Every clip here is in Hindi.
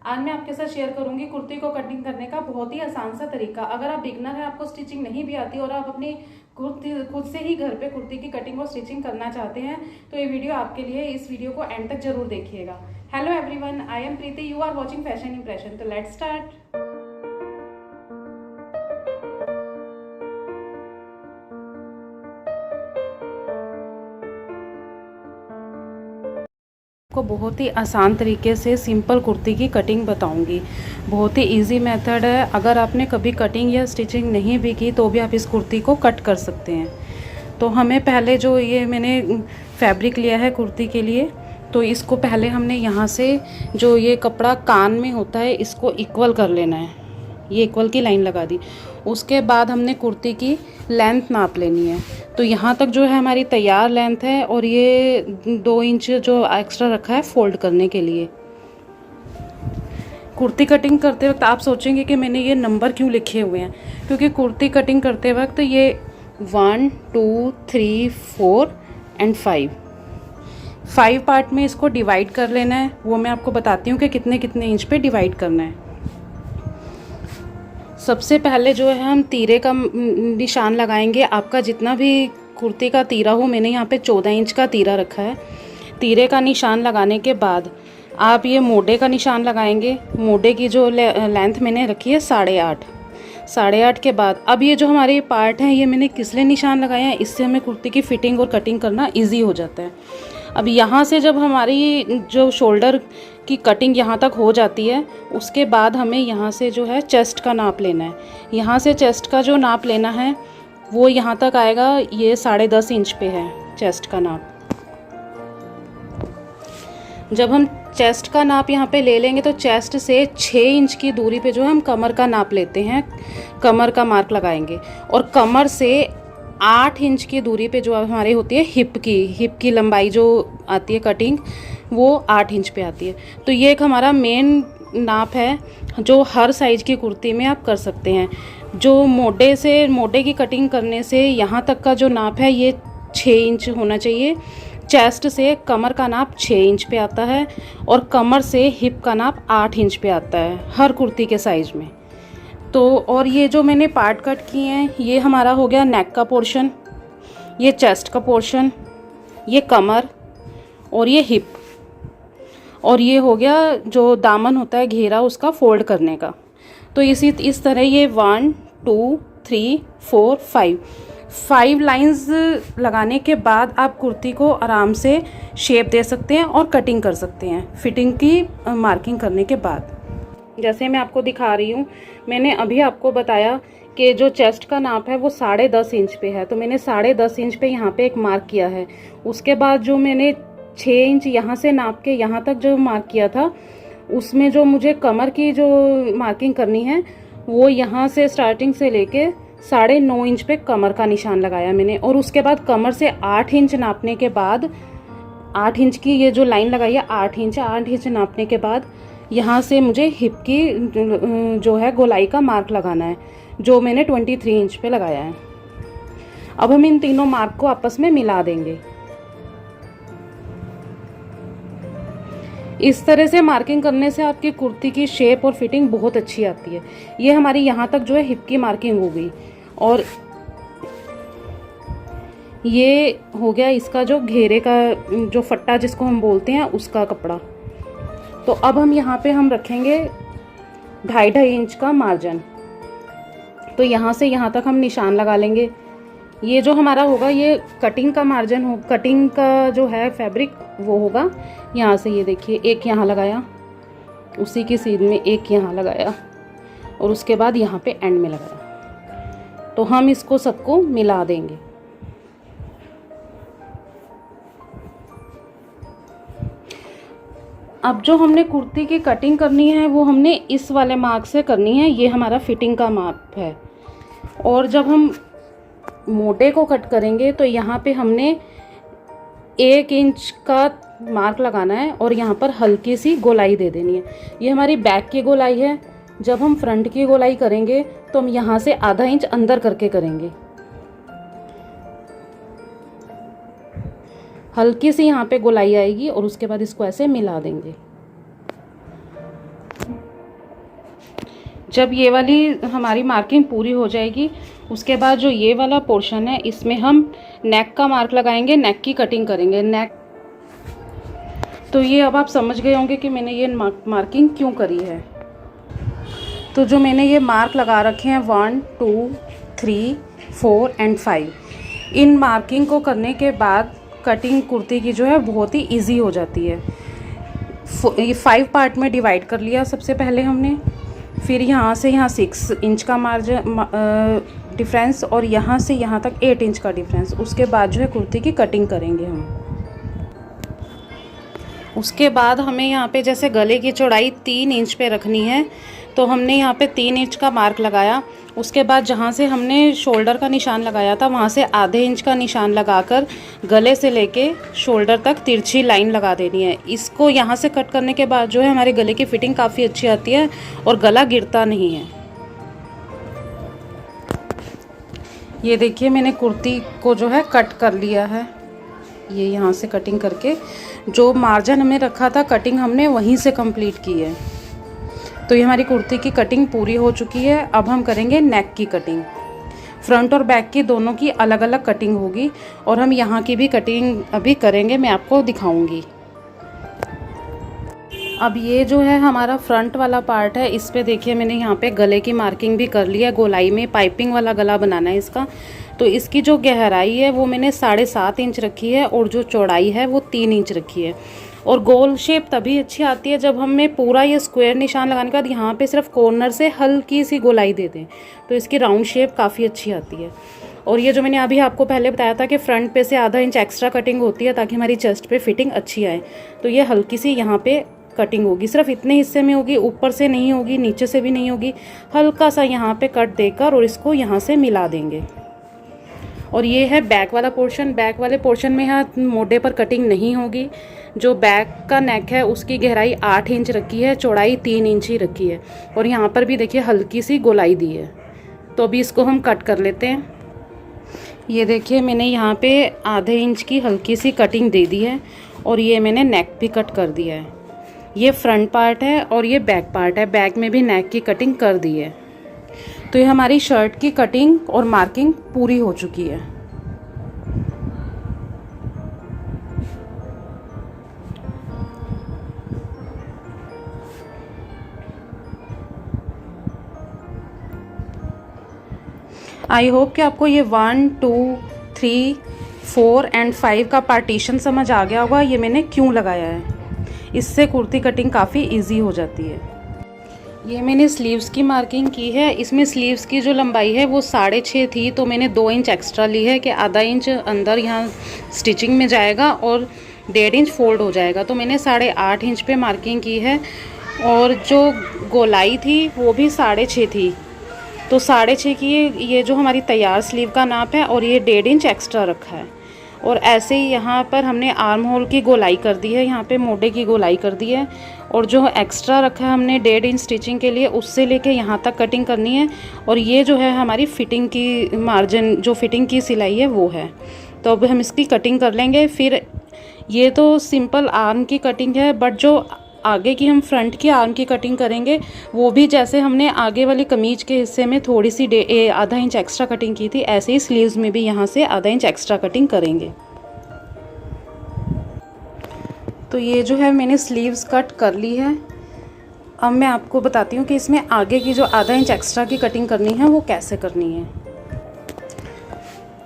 आज मैं आपके साथ शेयर करूंगी कुर्ती को कटिंग करने का बहुत ही आसान सा तरीका। अगर आप बिगनर हैं, आपको स्टिचिंग नहीं भी आती और आप अपनी खुद से ही घर पे कुर्ती की कटिंग और स्टिचिंग करना चाहते हैं तो ये वीडियो आपके लिए। इस वीडियो को एंड तक जरूर देखिएगा। Hello everyone, I am Preeti, you are watching fashion impression. तो लेट्स स्टार्ट। को बहुत ही आसान तरीके से सिंपल कुर्ती की कटिंग बताऊंगी। बहुत ही इजी मेथड है। अगर आपने कभी कटिंग या स्टिचिंग नहीं भी की तो भी आप इस कुर्ती को कट कर सकते हैं। तो हमें पहले जो ये मैंने फैब्रिक लिया है कुर्ती के लिए, तो इसको पहले हमने यहाँ से जो ये कपड़ा कान में होता है इसको इक्वल कर लेना है। ये इक्वल की लाइन लगा दी। उसके बाद हमने कुर्ती की लेंथ नाप लेनी है। तो यहाँ तक जो है हमारी तैयार लेंथ है और ये 2 इंच जो एक्स्ट्रा रखा है फोल्ड करने के लिए। कुर्ती कटिंग करते वक्त आप सोचेंगे कि मैंने ये नंबर क्यों लिखे हुए हैं, क्योंकि कुर्ती कटिंग करते वक्त ये 1 2 3 4 एंड 5 पार्ट में इसको डिवाइड कर लेना है। वो मैं आपको बताती हूँ कि कितने कितने इंच पे डिवाइड करना है। सबसे पहले जो है हम तीरे का निशान लगाएंगे। आपका जितना भी कुर्ती का तीरा हो, मैंने यहाँ पे 14 इंच का तीरा रखा है। तीरे का निशान लगाने के बाद आप ये मोढे का निशान लगाएंगे। मोढे की जो लेंथ मैंने रखी है 8.5 के बाद अब ये जो हमारे पार्ट हैं ये मैंने किस लिए निशान लगाए हैं, इससे हमें कुर्ती की फिटिंग और कटिंग करना ईजी हो जाता है। अब यहाँ से जब हमारी जो शोल्डर की कटिंग यहाँ तक हो जाती है, उसके बाद हमें यहाँ से जो है चेस्ट का नाप लेना है। यहाँ से चेस्ट का जो नाप लेना है वो यहाँ तक आएगा, ये 10.5 इंच पे है चेस्ट का नाप। जब हम चेस्ट का नाप यहाँ पे ले लेंगे तो चेस्ट से 6 इंच की दूरी पे जो है हम कमर का नाप लेते हैं, कमर का मार्क लगाएंगे। और कमर से 8 इंच की दूरी पे जो हमारी होती है हिप की लंबाई जो आती है कटिंग, वो 8 इंच पे आती है। तो ये एक हमारा मेन नाप है जो हर साइज की कुर्ती में आप कर सकते हैं। जो मोढे की कटिंग करने से यहाँ तक का जो नाप है ये 6 इंच होना चाहिए। चेस्ट से कमर का नाप 6 इंच पे आता है और कमर से हिप का नाप 8 इंच पे आता है हर कुर्ती के साइज में। तो और ये जो मैंने पार्ट कट किए हैं ये हमारा हो गया नेक का पोर्शन, ये चेस्ट का पोर्शन, ये कमर और ये हिप, और ये हो गया जो दामन होता है घेरा उसका फोल्ड करने का। तो इस तरह ये 1 2 3 4 5 लाइंस लगाने के बाद आप कुर्ती को आराम से शेप दे सकते हैं और कटिंग कर सकते हैं फिटिंग की मार्किंग करने के बाद। जैसे मैं आपको दिखा रही हूँ, मैंने अभी आपको बताया कि जो चेस्ट का नाप है वो 10.5 इंच पे है, तो मैंने 10.5 इंच पे यहाँ पे एक मार्क किया है। उसके बाद जो मैंने 6 इंच यहाँ से नाप के यहाँ तक जो मार्क किया था, उसमें जो मुझे कमर की जो मार्किंग करनी है वो यहाँ से स्टार्टिंग से लेके 9.5 इंच पे कमर का निशान लगाया मैंने। और उसके बाद कमर से 8 इंच नापने के बाद 8 इंच की ये जो लाइन लगाई है 8 इंच नापने के बाद यहाँ से मुझे हिप की जो है गोलाई का मार्क लगाना है, जो मैंने 23 इंच पे लगाया है। अब हम इन तीनों मार्क को आपस में मिला देंगे। इस तरह से मार्किंग करने से आपकी कुर्ती की शेप और फिटिंग बहुत अच्छी आती है। ये हमारी यहाँ तक जो है हिप की मार्किंग हो गई और ये हो गया इसका जो घेरे का जो फट्टा जिसको हम बोलते हैं उसका कपड़ा। तो अब हम यहाँ पे हम रखेंगे 2.5 इंच का मार्जिन। तो यहाँ से यहाँ तक हम निशान लगा लेंगे। ये जो हमारा होगा ये कटिंग का मार्जिन हो, कटिंग का जो है फैब्रिक वो होगा। यहाँ से ये देखिए एक यहाँ लगाया, उसी की सीध में एक यहाँ लगाया और उसके बाद यहाँ पे एंड में लगाया। तो हम इसको सबको मिला देंगे। अब जो हमने कुर्ती की कटिंग करनी है वो हमने इस वाले मार्क से करनी है। ये हमारा फिटिंग का माप है। और जब हम मोटे को कट करेंगे तो यहाँ पे हमने 1 इंच का मार्क लगाना है और यहाँ पर हल्की सी गोलाई दे देनी है। ये हमारी बैक की गोलाई है। जब हम फ्रंट की गोलाई करेंगे तो हम यहाँ से आधा इंच अंदर करके करेंगे। हल्की सी यहाँ पे गोलाई आएगी और उसके बाद इसको ऐसे मिला देंगे। जब ये वाली हमारी मार्किंग पूरी हो जाएगी, उसके बाद जो ये वाला पोर्शन है इसमें हम नेक का मार्क लगाएंगे, नेक की कटिंग करेंगे। नेक तो ये अब आप समझ गए होंगे कि मैंने ये मार्किंग क्यों करी है। तो जो मैंने ये मार्क लगा रखे हैं 1 2 3 4 एंड 5, इन मार्किंग को करने के बाद कटिंग कुर्ती की जो है बहुत ही इजी हो जाती है। ये 5 पार्ट में डिवाइड कर लिया सबसे पहले हमने, फिर यहाँ से यहाँ 6 इंच का मार्जिन डिफरेंस और यहाँ से यहाँ तक 8 इंच का डिफरेंस। उसके बाद जो है कुर्ती की कटिंग करेंगे हम। उसके बाद हमें यहाँ पे जैसे गले की चौड़ाई 3 इंच पे रखनी है, तो हमने यहाँ पे 3 इंच का मार्क लगाया। उसके बाद जहाँ से हमने शोल्डर का निशान लगाया था वहाँ से आधे इंच का निशान लगाकर गले से लेके शोल्डर तक तिरछी लाइन लगा देनी है। इसको यहाँ से कट करने के बाद जो है हमारे गले की फिटिंग काफ़ी अच्छी आती है और गला गिरता नहीं है। ये देखिए मैंने कुर्ती को जो है कट कर लिया है। ये यहाँ से कटिंग करके जो मार्जिन हमने रखा था कटिंग हमने वहीं से कंप्लीट की है। तो ये हमारी कुर्ती की कटिंग पूरी हो चुकी है। अब हम करेंगे नेक की कटिंग। फ्रंट और बैक की दोनों की अलग अलग कटिंग होगी और हम यहाँ की भी कटिंग अभी करेंगे, मैं आपको दिखाऊंगी। अब ये जो है हमारा फ्रंट वाला पार्ट है, इस पे देखिए मैंने यहाँ पे गले की मार्किंग भी कर ली है। गोलाई में पाइपिंग वाला गला बनाना है इसका, तो इसकी जो गहराई है वो मैंने 7.5 इंच रखी है और जो चौड़ाई है वो 3 इंच रखी है। और गोल शेप तभी अच्छी आती है जब हमें पूरा ये स्क्वायर निशान लगाने के बाद यहाँ पे सिर्फ कॉर्नर से हल्की सी गोलाई दे दें, तो इसकी राउंड शेप काफ़ी अच्छी आती है। और ये जो मैंने अभी आपको पहले बताया था कि फ्रंट पे से आधा इंच एक्स्ट्रा कटिंग होती है ताकि हमारी चेस्ट पे फिटिंग अच्छी आए, तो ये हल्की सी यहाँ पे कटिंग होगी, सिर्फ इतने हिस्से में होगी, ऊपर से नहीं होगी, नीचे से भी नहीं होगी। हल्का सा यहाँ पे कट देकर और इसको यहाँ से मिला देंगे। और ये है बैक वाला पोर्शन। बैक वाले पोर्शन में यहाँ मोढे पर कटिंग नहीं होगी। जो बैक का नेक है उसकी गहराई 8 इंच रखी है, चौड़ाई 3 इंच ही रखी है और यहाँ पर भी देखिए हल्की सी गोलाई दी है। तो अभी इसको हम कट कर लेते हैं। ये देखिए मैंने यहाँ पे आधे इंच की हल्की सी कटिंग दे दी है और ये मैंने नेक भी कट कर दिया है। ये फ्रंट पार्ट है और ये बैक पार्ट है, बैक में भी नेक की कटिंग कर दी है। तो ये हमारी शर्ट की कटिंग और मार्किंग पूरी हो चुकी है। आई होप कि आपको ये 1 2 3 4 एंड 5 का पार्टीशन समझ आ गया होगा। ये मैंने क्यों लगाया है, इससे कुर्ती कटिंग काफ़ी इजी हो जाती है। ये मैंने स्लीव्स की मार्किंग की है। इसमें स्लीव्स की जो लंबाई है वो 6.5 थी, तो मैंने 2 इंच एक्स्ट्रा ली है कि आधा इंच अंदर यहाँ स्टिचिंग में जाएगा और 1.5 इंच फोल्ड हो जाएगा। तो मैंने 8.5 इंच पे मार्किंग की है और जो गोलाई थी वो भी 6.5 थी। तो 6.5 की ये जो हमारी तैयार स्लीव का नाप है और ये 1.5 इंच एक्स्ट्रा रखा है। और ऐसे ही यहाँ पर हमने आर्म होल की गोलाई कर दी है, यहाँ पे मोढे की गोलाई कर दी है और जो एक्स्ट्रा रखा है हमने 1.5 इंच स्टिचिंग के लिए, उससे लेके यहाँ तक कटिंग करनी है। और ये जो है हमारी फिटिंग की मार्जिन, जो फिटिंग की सिलाई है वो है। तो अब हम इसकी कटिंग कर लेंगे। फिर ये तो सिंपल आर्म की कटिंग है, बट जो आगे की हम फ्रंट की आर्म की कटिंग करेंगे वो भी जैसे हमने आगे वाली कमीज के हिस्से में थोड़ी सी आधा इंच एक्स्ट्रा कटिंग की थी, ऐसे ही स्लीव्स में भी यहाँ से आधा इंच एक्स्ट्रा कटिंग करेंगे। तो ये जो है मैंने स्लीव्स कट कर ली है। अब मैं आपको बताती हूँ कि इसमें आगे की जो आधा इंच एक्स्ट्रा की कटिंग करनी है वो कैसे करनी है।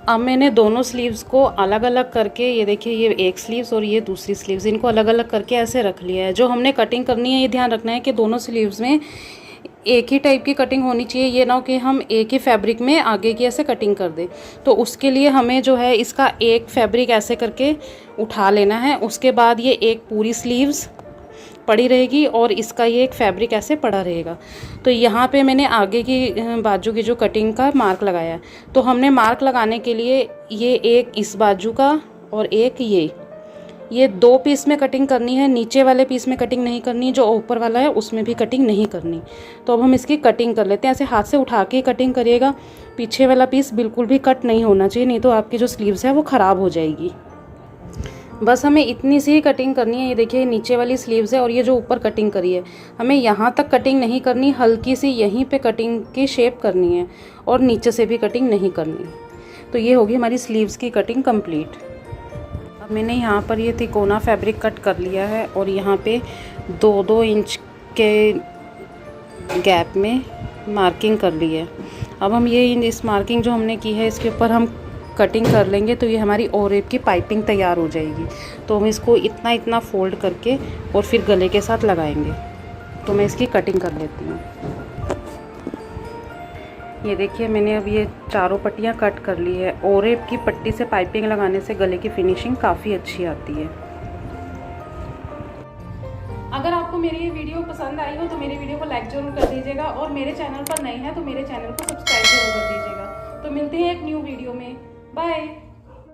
अब मैंने दोनों स्लीव्स को अलग अलग करके, ये देखिए ये एक स्लीव्स और ये दूसरी स्लीव्स, इनको अलग अलग करके ऐसे रख लिया है। जो हमने कटिंग करनी है ये ध्यान रखना है कि दोनों स्लीव्स में एक ही टाइप की कटिंग होनी चाहिए। ये ना हो कि हम एक ही फैब्रिक में आगे की ऐसे कटिंग कर दें। तो उसके लिए हमें जो है इसका एक फैब्रिक ऐसे करके उठा लेना है। उसके बाद ये एक पूरी स्लीव्स पड़ी रहेगी और इसका ये एक फैब्रिक ऐसे पड़ा रहेगा। तो यहाँ पे मैंने आगे की बाजू की जो कटिंग का मार्क लगाया है। तो हमने मार्क लगाने के लिए ये एक इस बाजू का और एक ये 2 पीस में कटिंग करनी है। नीचे वाले पीस में कटिंग नहीं करनी, जो ऊपर वाला है उसमें भी कटिंग नहीं करनी। तो अब हम इसकी कटिंग कर लेते हैं। ऐसे हाथ से उठा के कटिंग करिएगा, पीछे वाला पीस बिल्कुल भी कट नहीं होना चाहिए, नहीं तो आपकी जो स्लीव्स है वो ख़राब हो जाएगी। बस हमें इतनी सी ही कटिंग करनी है। ये देखिए नीचे वाली स्लीव्स है और ये जो ऊपर कटिंग करी है, हमें यहाँ तक कटिंग नहीं करनी, हल्की सी यहीं पे कटिंग की शेप करनी है और नीचे से भी कटिंग नहीं करनी। तो ये होगी हमारी स्लीव्स की कटिंग कंप्लीट। अब मैंने यहाँ पर ये तिकोना फैब्रिक कट कर लिया है और यहाँ पे 2-2 इंच के गैप में मार्किंग कर ली है। अब हम ये इस मार्किंग जो हमने की है इसके ऊपर हम कटिंग कर लेंगे तो ये हमारी ओरेप की पाइपिंग तैयार हो जाएगी। तो हम इसको इतना इतना फोल्ड करके और फिर गले के साथ लगाएंगे। तो मैं इसकी कटिंग कर लेती हूँ। ये देखिए मैंने अब ये चारों पट्टियाँ कट कर ली है। ओरेप की पट्टी से पाइपिंग लगाने से गले की फिनिशिंग काफ़ी अच्छी आती है। अगर आपको मेरी ये वीडियो पसंद आई हो तो मेरे वीडियो को लाइक ज़रूर कर दीजिएगा और मेरे चैनल पर नए हैं तो मेरे चैनल को सब्सक्राइब जरूर कर दीजिएगा। तो मिलते हैं एक न्यू वीडियो में। बाय।